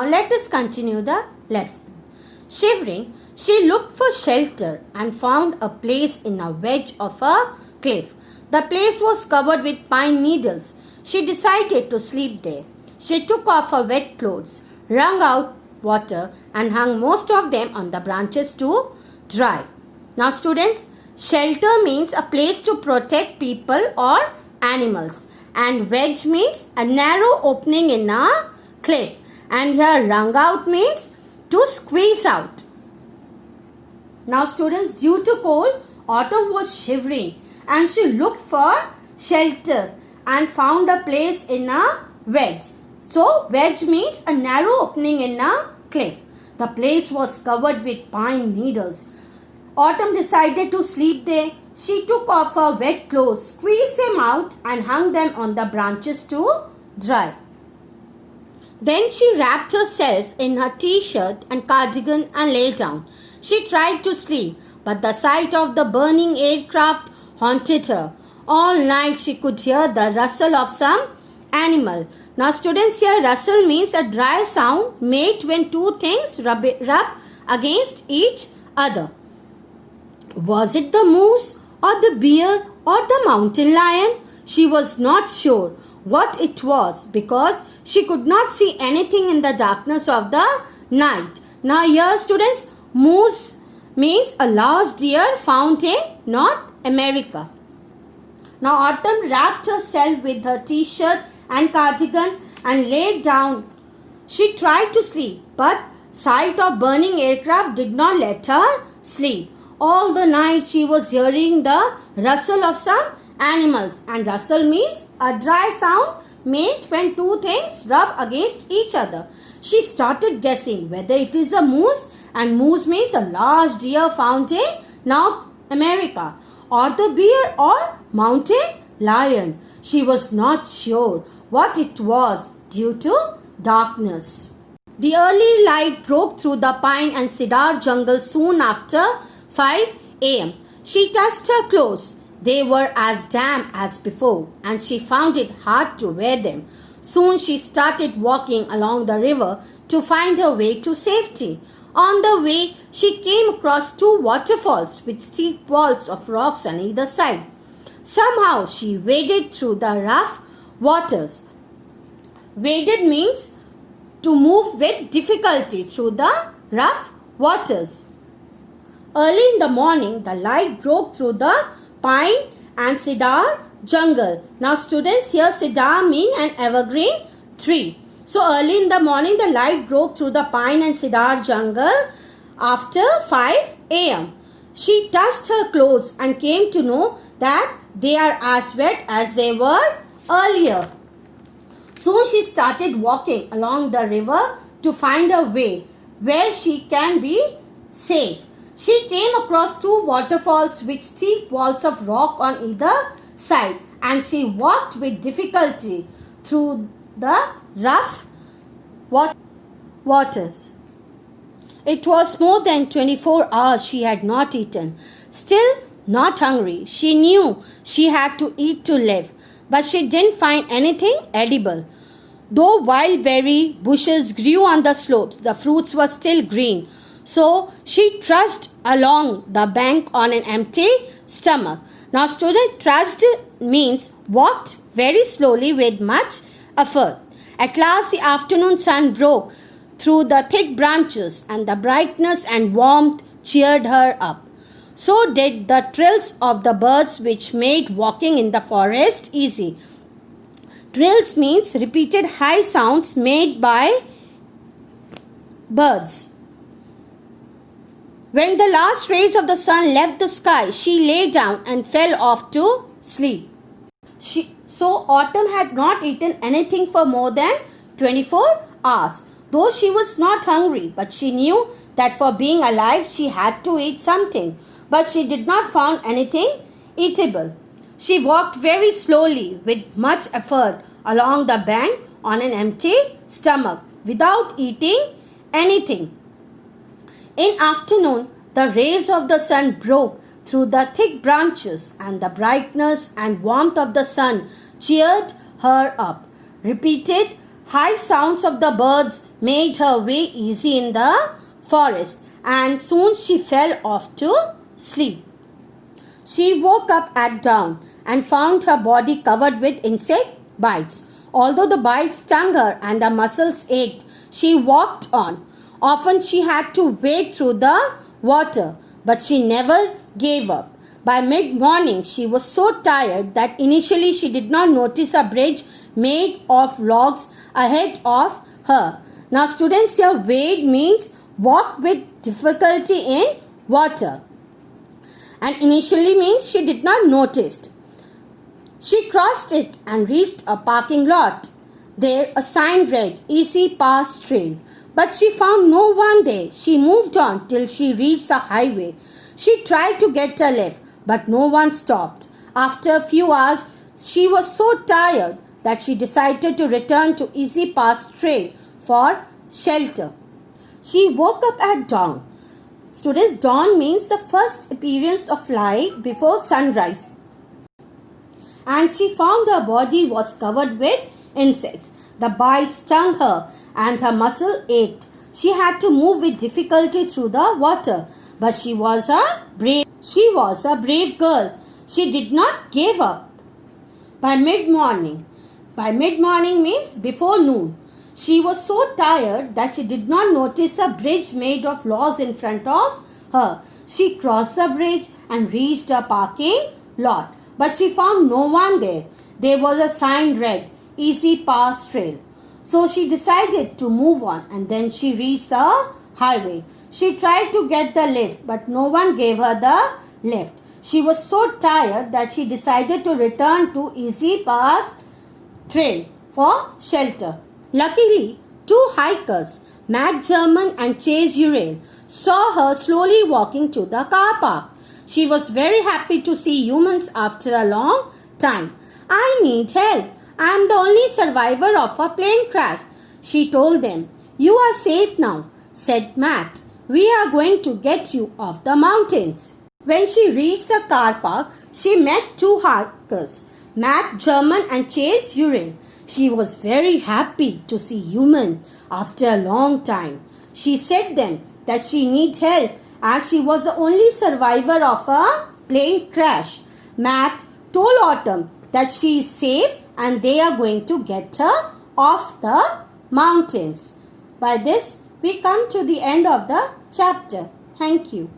Now let us continue the lesson. Shivering, she looked for shelter and found a place in a wedge of a cliff. The place was covered with pine needles. She decided to sleep there. She took off her wet clothes, wrung out water, and hung most of them on the branches to dry. Now students, shelter means a place to protect people or animals, and wedge means a narrow opening in a cliff, and here wrung out means to squeeze out. Now students, due to cold, Autumn was shivering and she looked for shelter and found a place in a wedge. So wedge means a narrow opening in a cliff. The place was covered with pine needles. Autumn decided to sleep there. She took off her wet clothes, squeezed them out and hung them on the branches to dry. Then she wrapped herself in her t-shirt and cardigan and lay down. She tried to sleep, but the sight of the burning aircraft haunted her. All night she could hear the rustle of some animal. Now students, here rustle means a dry sound made when two things rub against each other. Was it the moose or the bear or the mountain lion? She was not sure what it was because she could not see anything in the darkness of the night. Now here students, moose means a large deer found in North America. Now Autumn wrapped herself with her t-shirt and cardigan and lay down. She tried to sleep, but sight of burning aircraft did not let her sleep. All the night she was hearing the rustle of some animals, and rustle means a dry sound made when two things rub against each other. She started guessing whether it is a moose, and moose means a large deer found in North America, or the bear or mountain lion. She was not sure what it was due to darkness. The early light broke through the pine and cedar jungle soon after 5 a.m. She touched her clothes. They were as damp as before, and she found it hard to wear them. Soon she started walking along the river to find her way to safety. On the way, she came across two waterfalls with steep walls of rocks on either side. Somehow she waded through the rough waters. Waded means to move with difficulty through the rough waters. Early in the morning, the light broke through the pine and cedar jungle. Now students, here cedar mean an evergreen tree. So early in the morning, the light broke through the pine and cedar jungle after 5 a.m. She touched her clothes and came to know that they are as wet as they were earlier. Soon she started walking along the river to find a way where she can be safe. She came across two waterfalls with steep walls of rock on either side, and she walked with difficulty through the rough waters. It was more than 24 hours she had not eaten. Still not hungry. She knew she had to eat to live, but she didn't find anything edible. Though wild berry bushes grew on the slopes, the fruits were still green. So she trudged along the bank on an empty stomach. Now student, trudged means walked very slowly with much effort. At last the afternoon sun broke through the thick branches, and the brightness and warmth cheered her up. So did the trills of the birds, which made walking in the forest easy. Trills means repeated high sounds made by birds. When the last rays of the sun left the sky, she lay down and fell off to sleep. So Autumn had not eaten anything for more than 24 hours. Though she was not hungry, but she knew that for being alive she had to eat something. But she did not find anything eatable. She walked very slowly with much effort along the bank on an empty stomach without eating anything. In afternoon, the rays of the sun broke through the thick branches, and the brightness and warmth of the sun cheered her up. Repeated High sounds of the birds made her way easy in the forest, and soon she fell off to sleep. She woke up at dawn and found her body covered with insect bites. Although the bites stung her and her muscles ached, she walked on. Often she had to wade through the water, but she never gave up. By mid-morning, she was so tired that initially she did not notice a bridge made of logs ahead of her. Now, students, here wade means walk with difficulty in water. And initially means she did not notice. She crossed it and reached a parking lot. There a sign read, Easy Pass Trail. But she found no one there. She moved on till she reached the highway. She tried to get a lift, but no one stopped. After a few hours, she was so tired that she decided to return to Easy Pass Trail for shelter. She woke up at dawn. Students, dawn means the first appearance of light before sunrise. And she found her body was covered with insects. The bites stung her and her muscle ached. She had to move with difficulty through the water. But she was a brave girl. She did not give up. By mid-morning means before noon, she was so tired that she did not notice a bridge made of logs in front of her. She crossed the bridge and reached a parking lot. But she found no one there. There was a sign read, Easy Pass Trail. So she decided to move on, and then she reached the highway. She tried to get the lift, but no one gave her the lift. She was so tired that she decided to return to Easy Pass Trail for shelter. Luckily, two hikers, Matt German and Chase Uriel, saw her slowly walking to the car park. She was very happy to see humans after a long time. I need help. I am the only survivor of a plane crash, she told them. You are safe now, said Matt. We are going to get you off the mountains. When she reached the car park, she met two hikers, Matt German and Chase Uriel. She was very happy to see humans after a long time. She said then that she needs help as she was the only survivor of a plane crash. Matt told Autumn that she is safe and they are going to get her off the mountains. By this, we come to the end of the chapter. Thank you.